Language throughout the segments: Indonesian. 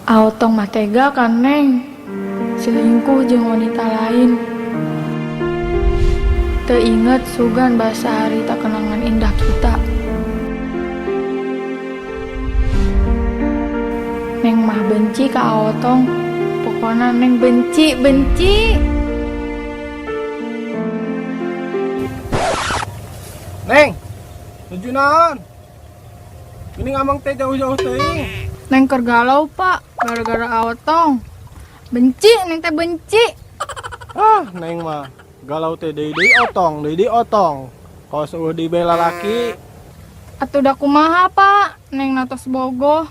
Aotong mah tega kan Neng, selingkuh jeung wanita lain. Teu inget sugan basa harita kenangan indah kita. Neng mah benci ka Aotong, pokona Neng benci. Neng, tujuh naon? Ini ngamang teh jauh-jauh teh. Neng keur galau pak, gara-gara Aotong. Benci, Neng teh benci. Neng mah galau teh deui otong. Kalau suruh dibela laki, Atuh da kumaha pak, Neng natos bogoh.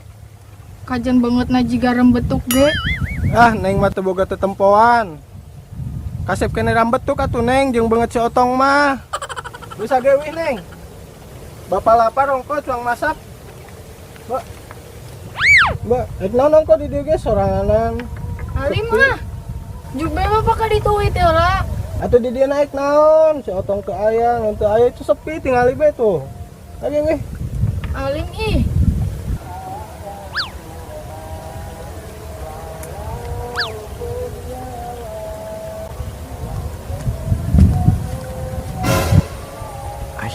Kajen banget na jiga rembetuk ge. Neng mah teu boga tetempoan. Kasep kene rambetuk atuh Neng, jeung beungeut si otong mah. Bisa gewih Neng. Bapak lapar ongko cuang masak. Mbak, naon ongko di dieu ge soranganan. Ali mah, jube bapak ka dituit ya lah. Atuh di dia naik naon, si otong teu aya, ngan teu aya itu sepi tinggal ibe tuh. Lagi weh. Alim ih.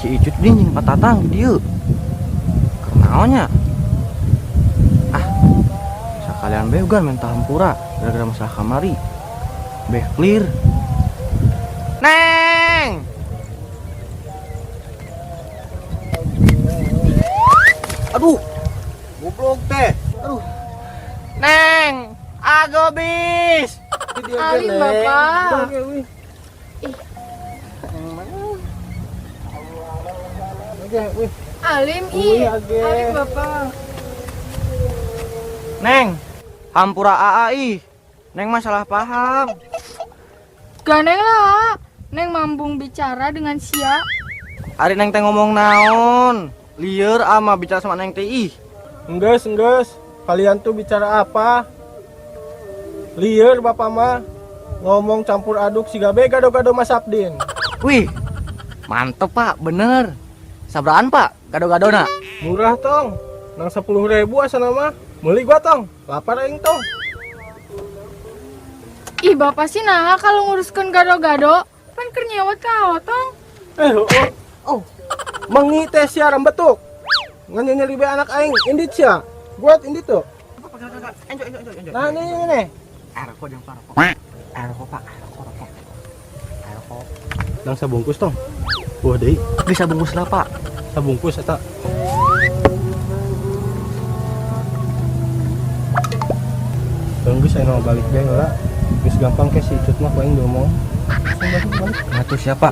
Si Icut dia jeung Pak Tatang di dieu. Keur naonnya? Sakalian bae ugan main tahampura gara-gara masalah kamari. Beh clear. Neng! Aduh, goblok teh. Aduh. Neng, agobis. Alim bapak. Alim ih. Alim bapak. Neng, hampura AAI. Neng masalah paham. Ganeng lah. Neng mambung bicara dengan sia. Ari Neng teh ngomong naon? Lieur ama bicara sama Neng teh ih. Enggeus. Kalian tuh bicara apa? Lieur bapak mah ngomong campur aduk siga be gado-gado Mas Abdin. Wih, mantep pak, bener. Sabraan pak, gado-gadona. Murah tong, nang 10.000 asana mah. Meuli gua tong, lapar aing tong. Ih bapak sih nah kalau nguruskan gado-gado, pan keur nyewot ka Aotong. Mengi teh sia rembetuk. Ngan nyeri be anak aing, indit sia. Buat indit tuh. Enjoy. Nah ini. Rokok jeung parokok. Rokok pak, rokok. Nang sabungkus tong. Wah deui. Bisa bungkus lah pak. Sabungkus eta. Tunggu saya mau balik deh lah. Geus gampang ke si Icut mah paling ngomong. Balik. Atuh siapa?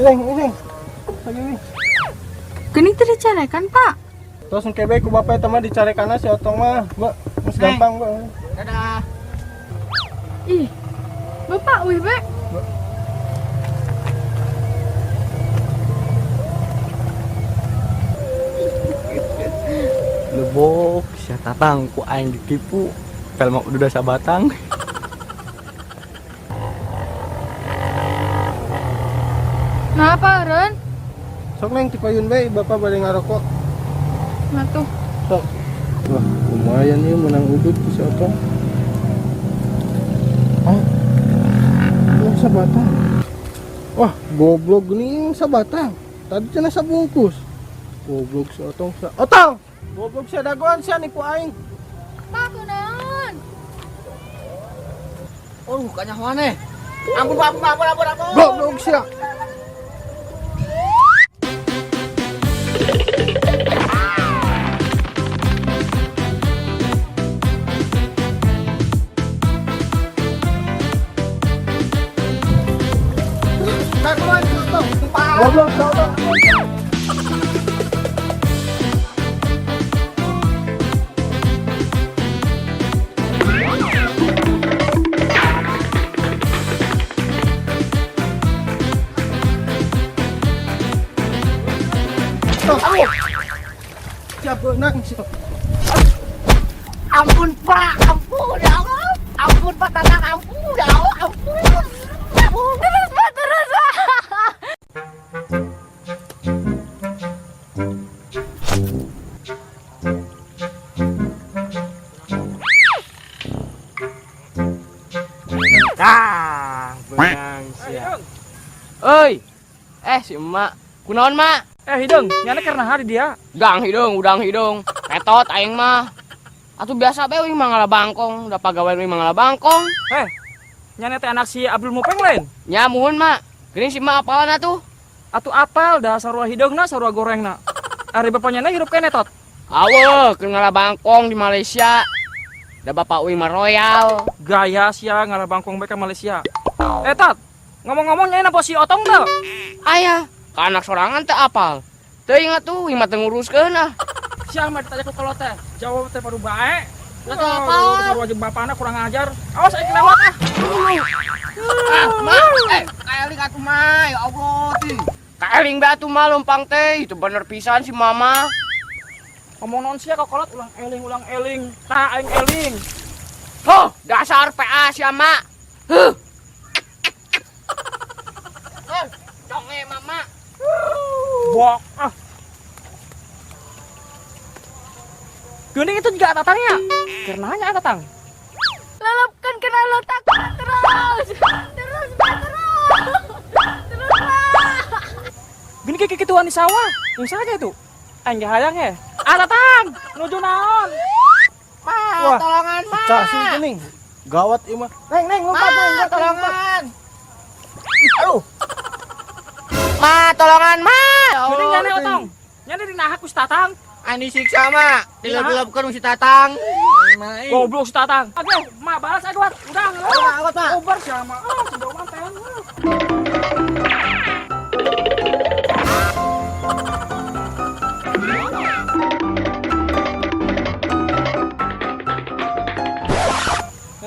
Ini. Lagi nih. Geuning teh dicarekan pak. Terus kebe ku bapak eta mah dicarekana si Otong mah. Mbak, geus gampang, Mbak. Dadah. Ih, bapak wih be. Lebok, sia Tatang ku aing ditipu. Pel mah udah sabatang. Nah apa Ren? Sok neng tipayun bae bapak bade ngarokok. Nah tuh. Sok. Wah, lumayan nih menang udut si Otong. Sabatang. Wah, goblok geuning sabatang. Tadi cenah sabungkus. Goblok si Otong. Otong. Goblok si dagoan sia nipu aing. Pak kunaon? Kanyahoan eh. Ampun pak, ampun. Goblok sia. Goblok, goblok. Siap beunang sih. Ampun Pak, ampun ya Allah. Ampun Pak Tatang, ampun ya Allah, ampun. Terus pak. Benang sia. Oi. Si emak. Kunaon, Mak? Hidung, nyana karena hari dia. Udang hidung. Ketot aing mah. Atuh biasa bae uing mangala bangkong, da pagawean uing mangala bangkong. Nyana teh anak si Abdul Mupeng lain. Nya muhun, Mak. Geuning si Mak apalan atuh? Atuh apal dah sarua hidungna, sarua gorengna. Ari bapaknya hidup kene tot. Awe, keur ngala bangkong di Malaysia. Da bapak uing mah royal. Gaya sia ngalah bangkong bae ka Malaysia. Tot, ngomong-ngomong nyana po si Otong teu. Aya, ka anak sorangan teh apal. Teuing atuh uing mah teu nguruskeun ah. Sia mah ditanya ku kolot teh. Jawab teh padu bae. Atuh apal? Sarua jeung bapana kurang ajar. Awas aing kelewat ah. Mak, kaeling atuh mah, ya Allah ti. Kaeling bae atuh mah lempang teh, itu bener pisan si Mama. Ngomong naon sia ka kolot ulang eling. Tah aing eling. Huh, dasar PA si Mak. Huh. Donge Mama. Bok ah. Geuning itu juga tatangnya. Karena hanya tatang. Lelapkan kena letak terus. Terus, Pak. Gini kayak gituan di sawah. Yang saja itu. Anjay hayang ya. Tatang, nuju naon? Wah, Tolongan, pecah sih geuning. Gawat ieu mah. Neng, lompat, tolongan. Aduh. Tolongan, Geuning nyane Otong. Nyane dinaha ku si Tatang. Ani siksa, Ma. Dilep-lepkeun si Tatang. Goblok si Tatang. Oke, mak balas Edward. Udah, Awat, Ma. Obar sama. Sudah manten.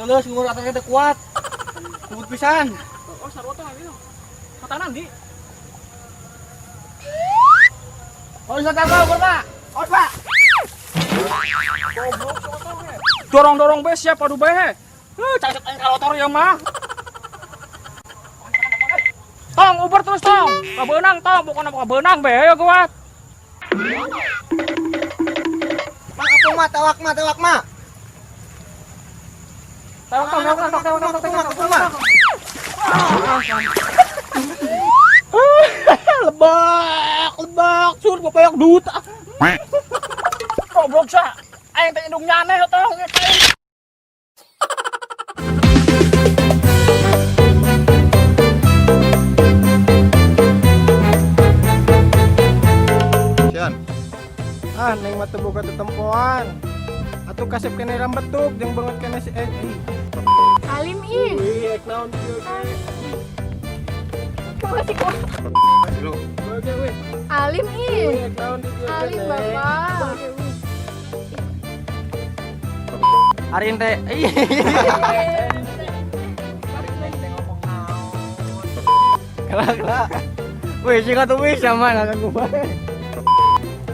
Geus ngurus atangnya teh kuat. Kubut pisan. Oh, sarua teh ieu. Katanan di. Oh, bisa tahu, Pak. Oh, Pak. Dorong-dorong be siap padu bae. Cacat aing kalotor ya mah. Tong uber terus tong. Ka beunang tong, bukan ka beunang be ya kuat. Mak apung mah, tewak mah. Tong. Lebak, sur papayak duta. Goblok sa. Aing teh indung nyane tong. Sian. Neng mah teu boga tetempoan. Atuh kasep kene rambetuk jeung banget kene si Alim ih. Wih, naon kieu ge. Alim ih. Naon di kieu Alim ge. Bapak. Arin teh. Kelak. Wih, sing atuh wis sama na ku bae.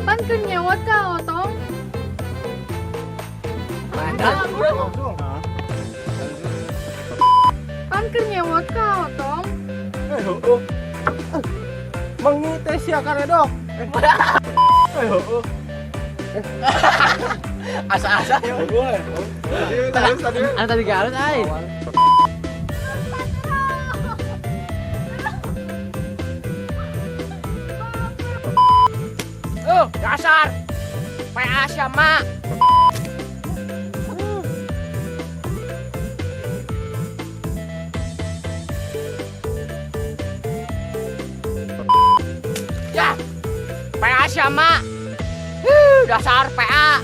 Pan keur nyewot ka Otong. Pan keur nyewot ka Otong. Mengi teh sia karedok. Asa-asa ya. Anu tadi galus ai. Dasar. PA sama. Ya. PA sama. Dasar PA.